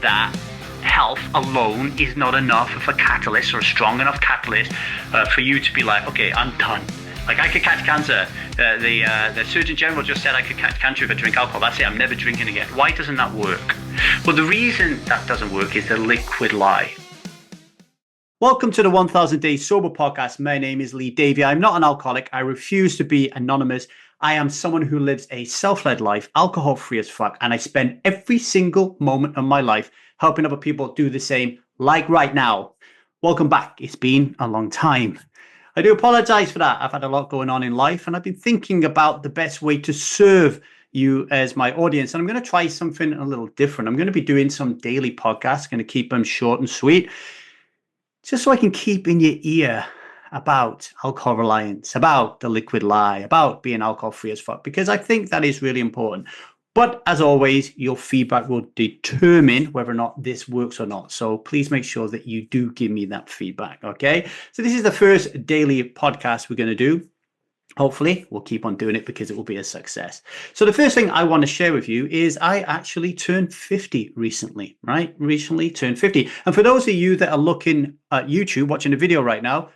that health alone is not enough of a catalyst or a strong enough catalyst for you to be like, okay, I'm done. Like, I could catch cancer. The Surgeon General just said I could catch cancer if I drink alcohol. That's it. I'm never drinking again. Why doesn't that work? Well, the reason that doesn't work is the liquid lie. Welcome to the 1000 Days Sober podcast. My name is Lee Davey. I'm not an alcoholic. I refuse to be anonymous. I am someone who lives a self-led life, alcohol-free as fuck, and I spend every single moment of my life helping other people do the same, like right now. Welcome back. It's been a long time. I do apologize for that. I've had a lot going on in life, and I've been thinking about the best way to serve you as my audience. And I'm going to try something a little different. I'm going to be doing some daily podcasts, going to keep them short and sweet, just so I can keep in your ear about alcohol reliance, about the liquid lie, about being alcohol free as fuck, because I think that is really important. But as always, your feedback will determine whether or not this works or not. So please make sure that you do give me that feedback, okay? So this is the first daily podcast we're going to do. Hopefully, we'll keep on doing it because it will be a success. So the first thing I want to share with you is I actually turned 50 recently, right? Recently turned 50. And for those of you that are looking at YouTube, watching the video right now,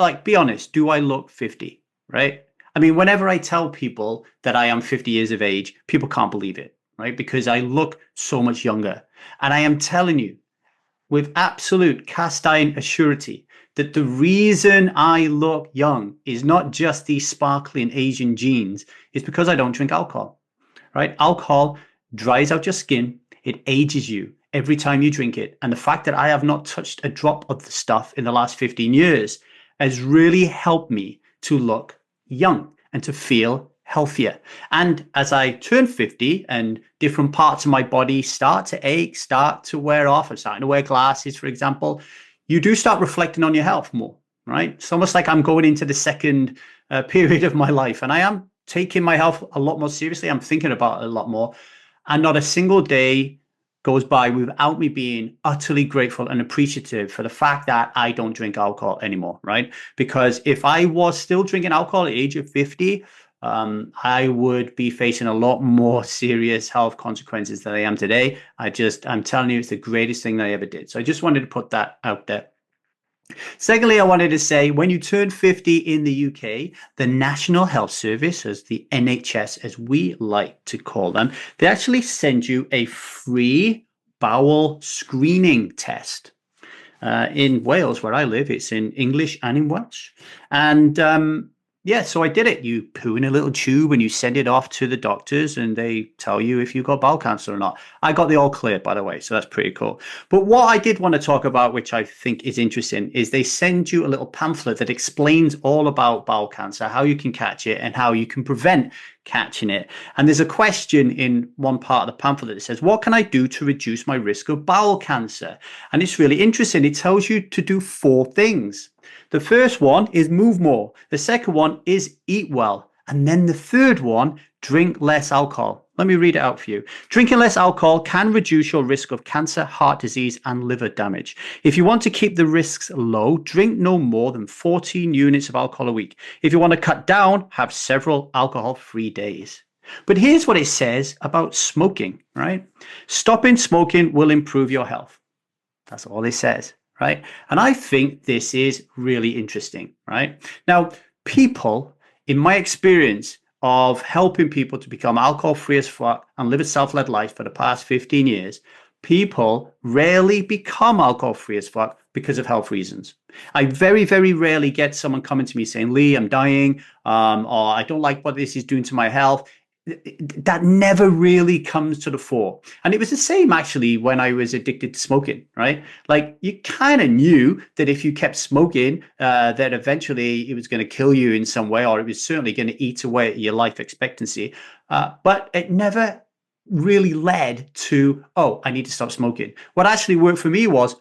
like, be honest, do I look 50, right? I mean, whenever I tell people that I am 50 years of age, people can't believe it, right? Because I look so much younger. And I am telling you with absolute cast iron assurity that the reason I look young is not just these sparkling Asian genes, it's because I don't drink alcohol, right? Alcohol dries out your skin. It ages you every time you drink it. And the fact that I have not touched a drop of the stuff in the last 15 years has really helped me to look young and to feel healthier. And as I turn 50 and different parts of my body start to ache, start to wear off, I'm starting to wear glasses, for example, you do start reflecting on your health more, right? It's almost like I'm going into the second period of my life, and I am taking my health a lot more seriously. I'm thinking about it a lot more, and not a single day goes by without me being utterly grateful and appreciative for the fact that I don't drink alcohol anymore, right? Because if I was still drinking alcohol at the age of 50, I would be facing a lot more serious health consequences than I am today. I'm telling you, it's the greatest thing that I ever did. So I just wanted to put that out there. Secondly, I wanted to say, when you turn 50 in the UK, the National Health Service, as the NHS, as we like to call them, they actually send you a free bowel screening test. In Wales, where I live, it's in English and in Welsh. And yeah, so I did it. You poo in a little tube and you send it off to the doctors and they tell you if you've got bowel cancer or not. I got the all clear, by the way, so that's pretty cool. But what I did want to talk about, which I think is interesting, is they send you a little pamphlet that explains all about bowel cancer, how you can catch it and how you can prevent catching it. And there's a question in one part of the pamphlet that says, what can I do to reduce my risk of bowel cancer? And it's really interesting. It tells you to do 4 things. The first one is move more. The second one is eat well. And then the third one, drink less alcohol. Let me read it out for you. Drinking less alcohol can reduce your risk of cancer, heart disease, and liver damage. If you want to keep the risks low, drink no more than 14 units of alcohol a week. If you want to cut down, have several alcohol-free days. But here's what it says about smoking, right? Stopping smoking will improve your health. That's all it says. Right. And I think this is really interesting. Right now, people, in my experience of helping people to become alcohol free as fuck and live a self-led life for the past 15 years, people rarely become alcohol free as fuck because of health reasons. I very, very rarely get someone coming to me saying, Lee, I'm dying, or I don't like what this is doing to my health. That never really comes to the fore. And it was the same actually when I was addicted to smoking, right? Like, you kind of knew that if you kept smoking, that eventually it was going to kill you in some way, or it was certainly going to eat away at your life expectancy. But it never really led to, oh, I need to stop smoking. What actually worked for me was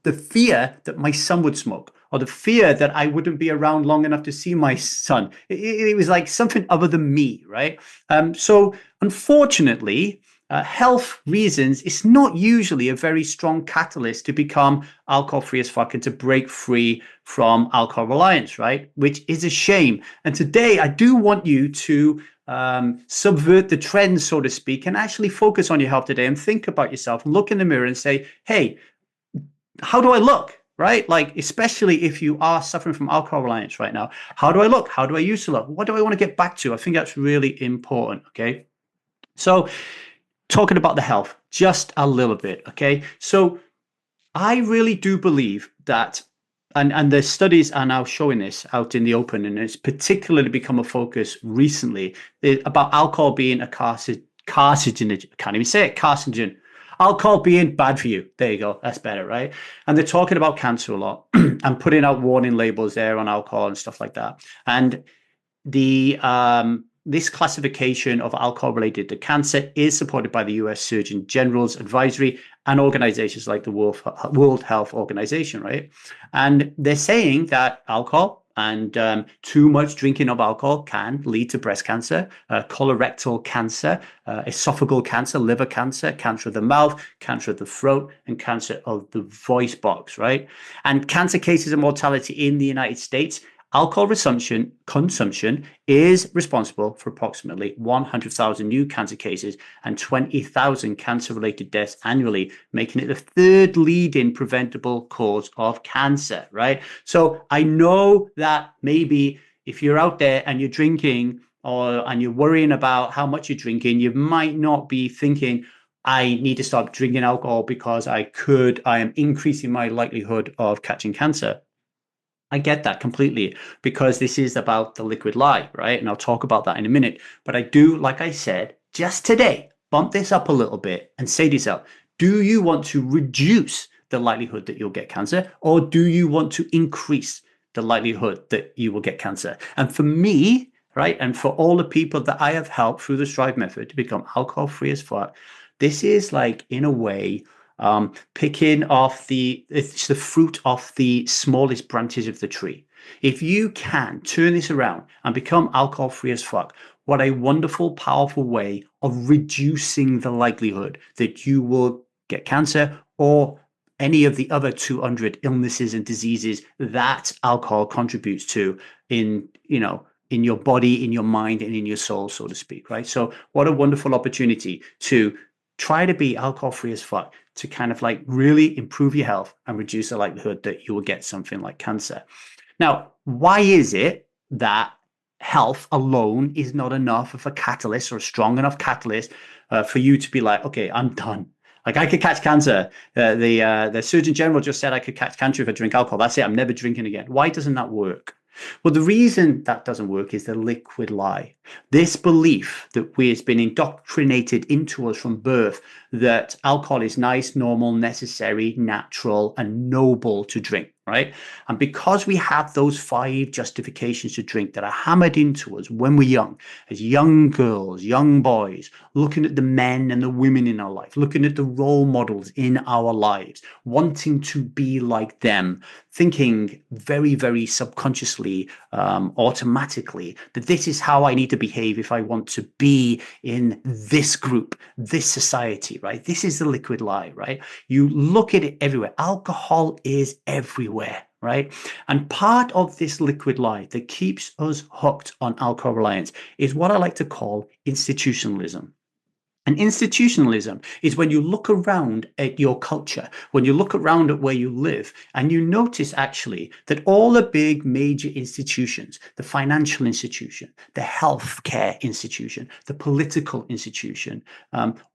the fear that my son would smoke, or the fear that I wouldn't be around long enough to see my son. It was like something other than me, right? So unfortunately, health reasons, it's not usually a very strong catalyst to become alcohol free as fuck and to break free from alcohol reliance, right? Which is a shame. And today I do want you to subvert the trends, so to speak, and actually focus on your health today and think about yourself and look in the mirror and say, hey, how do I look? Right? Like, especially if you are suffering from alcohol reliance right now, how do I look? How do I used to look? What do I want to get back to? I think that's really important. Okay. So, talking about the health just a little bit. Okay. So, I really do believe that, and the studies are now showing this out in the open, and it's particularly become a focus recently about alcohol being a carcinogen. I can't even say it, carcinogen. Alcohol being bad for you. There you go. That's better, right? And they're talking about cancer a lot and putting out warning labels there on alcohol and stuff like that. And the this classification of alcohol related to cancer is supported by the US Surgeon General's advisory and organizations like the World Health Organization, right? And they're saying that alcohol and too much drinking of alcohol can lead to breast cancer, colorectal cancer, esophageal cancer, liver cancer, cancer of the mouth, cancer of the throat, and cancer of the voice box, right? And cancer cases and mortality in the United States, alcohol consumption is responsible for approximately 100,000 new cancer cases and 20,000 cancer-related deaths annually, making it the third leading preventable cause of cancer, right? So I know that maybe if you're out there and you're drinking and you're worrying about how much you're drinking, you might not be thinking, I need to stop drinking alcohol because I am increasing my likelihood of catching cancer. I get that completely because this is about the liquid lie, right? And I'll talk about that in a minute. But I do, like I said, just today, bump this up a little bit and say to yourself, do you want to reduce the likelihood that you'll get cancer, or do you want to increase the likelihood that you will get cancer? And for me, right, and for all the people that I have helped through the Strive method to become alcohol free as fuck, this is like, in a way, picking off it's the fruit off the smallest branches of the tree. If you can turn this around and become alcohol free as fuck, what a wonderful, powerful way of reducing the likelihood that you will get cancer or any of the other 200 illnesses and diseases that alcohol contributes to in your body, in your mind, and in your soul, so to speak, right? So what a wonderful opportunity to try to be alcohol free as fuck, to kind of like really improve your health and reduce the likelihood that you will get something like cancer. Now, why is it that health alone is not enough of a catalyst or a strong enough catalyst for you to be like, okay, I'm done. Like, I could catch cancer. The Surgeon General just said I could catch cancer if I drink alcohol. That's it. I'm never drinking again. Why doesn't that work? Well, the reason that doesn't work is the liquid lie. This belief that has been indoctrinated into us from birth that alcohol is nice, normal, necessary, natural, and noble to drink, right? And because we have those 5 justifications to drink that are hammered into us when we're young, as young girls, young boys, looking at the men and the women in our life, looking at the role models in our lives, wanting to be like them, thinking very, very subconsciously, automatically, that this is how I need to behave if I want to be in this group, this society, right? This is the liquid lie, right? You look at it everywhere. Alcohol is everywhere, right? And part of this liquid lie that keeps us hooked on alcohol reliance is what I like to call institutionalism. And institutionalism is when you look around at your culture, when you look around at where you live, and you notice actually that all the big major institutions, the financial institution, the healthcare institution, the political institution,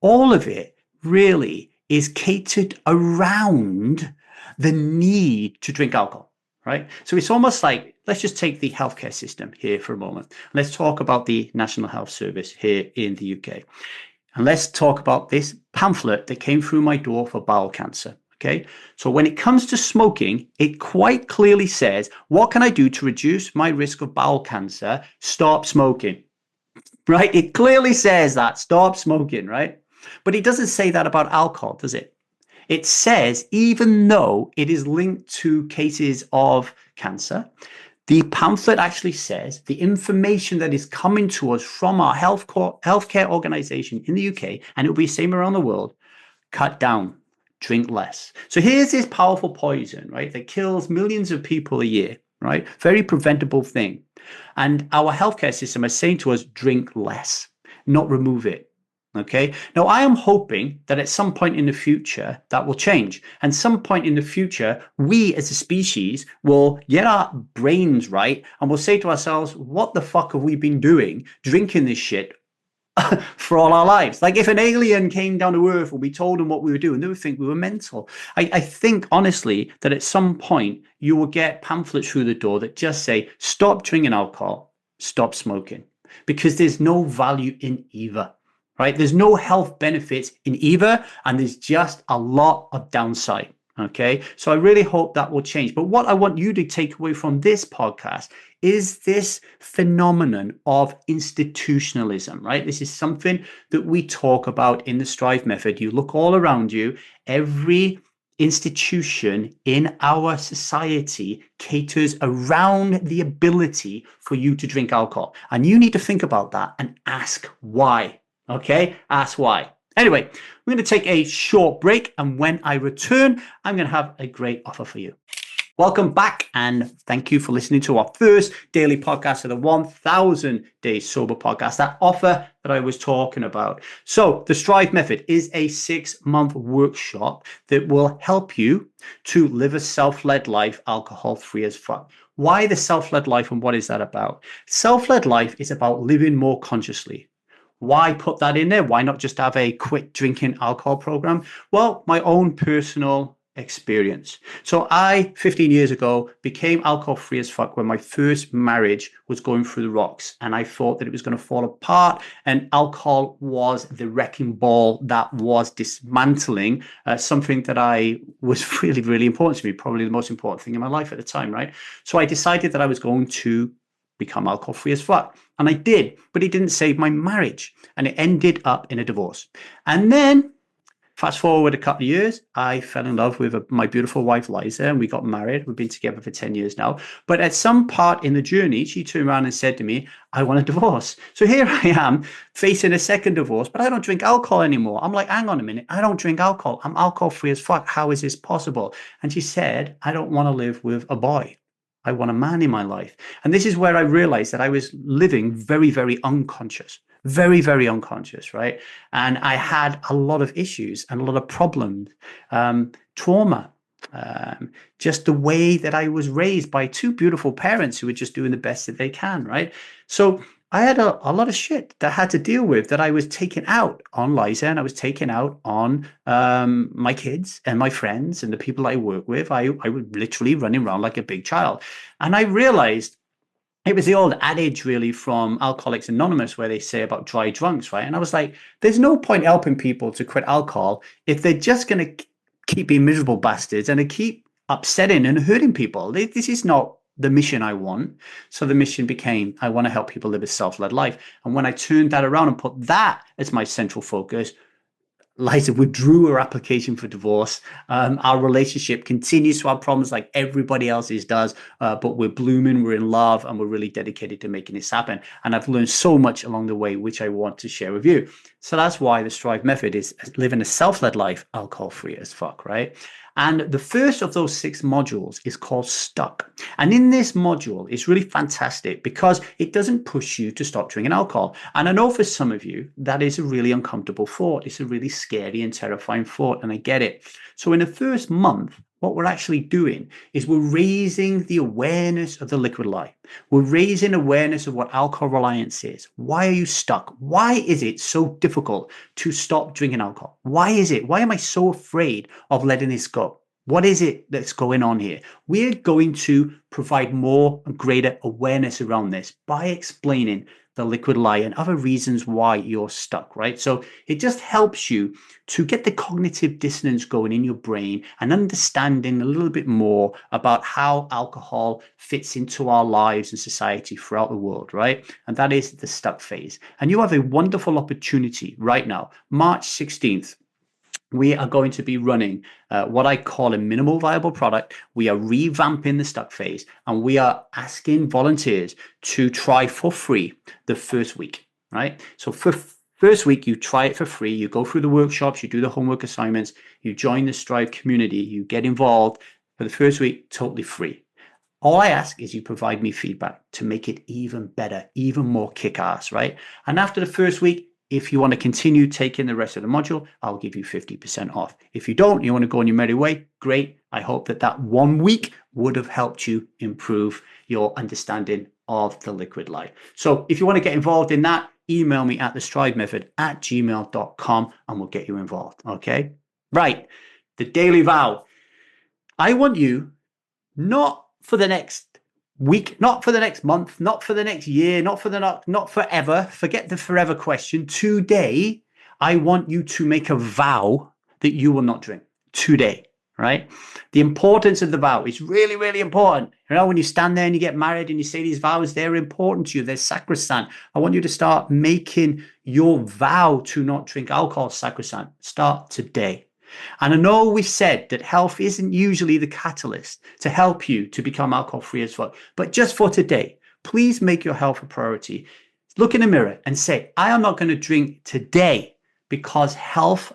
all of it really is catered around the need to drink alcohol, right? So it's almost like, let's just take the healthcare system here for a moment. Let's talk about the National Health Service here in the UK. And let's talk about this pamphlet that came through my door for bowel cancer. Okay. So when it comes to smoking, it quite clearly says, what can I do to reduce my risk of bowel cancer? Stop smoking, right? It clearly says that, stop smoking, right? But it doesn't say that about alcohol, does it? It says, even though it is linked to cases of cancer, The pamphlet actually says the information that is coming to us from our healthcare organization in the UK, and it'll be the same around the world, cut down, drink less. So here's this powerful poison, right, that kills millions of people a year, right? Very preventable thing. And our healthcare system is saying to us, drink less, not remove it. Okay. Now, I am hoping that at some point in the future that will change. And some point in the future, we as a species will get our brains right and we'll say to ourselves, what the fuck have we been doing drinking this shit for all our lives? Like if an alien came down to Earth and we told them what we were doing, they would think we were mental. I think honestly that at some point you will get pamphlets through the door that just say, stop drinking alcohol, stop smoking, because there's no value in either. Right? There's no health benefits in either, and there's just a lot of downside. Okay. So I really hope that will change. But what I want you to take away from this podcast is this phenomenon of institutionalism, right? This is something that we talk about in the Strive method. You look all around you, every institution in our society caters around the ability for you to drink alcohol. And you need to think about that and ask why. Okay, ask why. Anyway, we're going to take a short break, and when I return, I'm going to have a great offer for you. Welcome back, and thank you for listening to our first daily podcast of the 1000 Days Sober podcast, that offer that I was talking about. So the Strive method is a 6-month workshop that will help you to live a self-led life, alcohol-free as fuck. Why the self-led life, and what is that about? Self-led life is about living more consciously. Why put that in there? Why not just have a quit drinking alcohol program? Well, my own personal experience. So I, 15 years ago, became alcohol free as fuck when my first marriage was going through the rocks. And I thought that it was going to fall apart. And alcohol was the wrecking ball that was dismantling something that I was really, really important to me. Probably the most important thing in my life at the time, right? So I decided that I was going to become alcohol free as fuck. And I did, but it didn't save my marriage. And it ended up in a divorce. And then fast forward a couple of years, I fell in love with my beautiful wife, Liza, and we got married. We've been together for 10 years now. But at some part in the journey, she turned around and said to me, I want a divorce. So here I am facing a second divorce, but I don't drink alcohol anymore. I'm like, hang on a minute. I don't drink alcohol. I'm alcohol free as fuck. How is this possible? And she said, I don't want to live with a boy. I want a man in my life. And this is where I realized that I was living very, very unconscious, very, very unconscious, right? And I had a lot of issues and a lot of problems, trauma, just the way that I was raised by two beautiful parents who were just doing the best that they can, right? So I had a lot of shit that I had to deal with, that I was taking out on Liza, and I was taking out on my kids and my friends and the people I work with. I was literally running around like a big child. And I realized it was the old adage really from Alcoholics Anonymous where they say about dry drunks, right? And I was like, there's no point helping people to quit alcohol if they're just going to keep being miserable bastards and to keep upsetting and hurting people. This is not the mission I want. So the mission became, I want to help people live a self-led life. And when I turned that around and put that as my central focus, Liza withdrew her application for divorce. Our relationship continues to have problems like everybody else's does, but we're blooming, we're in love, and we're really dedicated to making this happen. And I've learned so much along the way, which I want to share with you. So that's why the Strive method is living a self-led life, alcohol-free as fuck, right? And the first of those 6 modules is called Stuck. And in this module, it's really fantastic because it doesn't push you to stop drinking alcohol. And I know for some of you, that is a really uncomfortable thought. It's a really scary and terrifying thought, and I get it. So in the first month, what we're actually doing is we're raising the awareness of the liquid lie. We're raising awareness of what alcohol reliance is. Why are you stuck? Why is it so difficult to stop drinking alcohol? Why is it? Why am I so afraid of letting this go? What is it that's going on here? We're going to provide more and greater awareness around this by explaining the liquid lie and other reasons why you're stuck, right? So it just helps you to get the cognitive dissonance going in your brain and understanding a little bit more about how alcohol fits into our lives and society throughout the world, right? And that is the stuck phase. And you have a wonderful opportunity right now, March 16th. we are going to be running what I call a minimal viable product. We are revamping the stuck phase, and we are asking volunteers to try for free the first week, right? So for first week, you try it for free. You go through the workshops, you do the homework assignments, you join the Strive community, you get involved. For the first week, totally free. All I ask is you provide me feedback to make it even better, even more kick-ass, right? And after the first week, if you want to continue taking the rest of the module, I'll give you 50% off. If you don't, you want to go on your merry way, great. I hope that that 1 week would have helped you improve your understanding of the liquid life. So if you want to get involved in that, email me at thestrivemethod@gmail.com and we'll get you involved, okay? Right, the daily vow. I want you not for the next week, not for the next month, not for the next year, not forever. Forget the forever question. Today, I want you to make a vow that you will not drink today, right? The importance of the vow is really, really important. You know, when you stand there and you get married and you say these vows, they're important to you. They're sacrosanct. I want you to start making your vow to not drink alcohol sacrosanct. Start today. And I know we've said that health isn't usually the catalyst to help you to become alcohol free as well. But just for today, please make your health a priority. Look in the mirror and say, I am not going to drink today because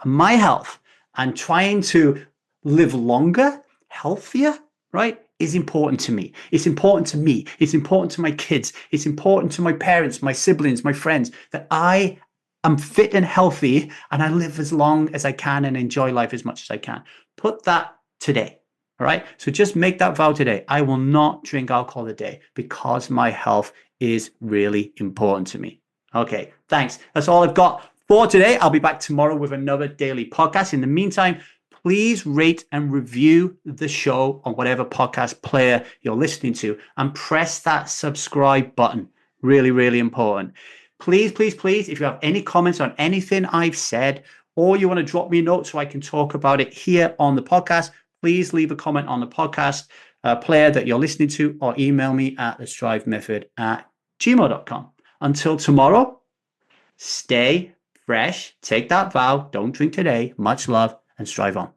my health, and trying to live longer, healthier, right, is important to me. It's important to me. It's important to my kids. It's important to my parents, my siblings, my friends, that I'm fit and healthy and I live as long as I can and enjoy life as much as I can. Put that today. All right. So just make that vow today. I will not drink alcohol today because my health is really important to me. Okay. Thanks. That's all I've got for today. I'll be back tomorrow with another daily podcast. In the meantime, please rate and review the show on whatever podcast player you're listening to and press that subscribe button. Really, really important. Please, please, please, if you have any comments on anything I've said, or you want to drop me a note so I can talk about it here on the podcast, please leave a comment on the podcast player that you're listening to, or email me at thestrivemethod@gmail.com. Until tomorrow, stay fresh, take that vow, don't drink today, much love, and strive on.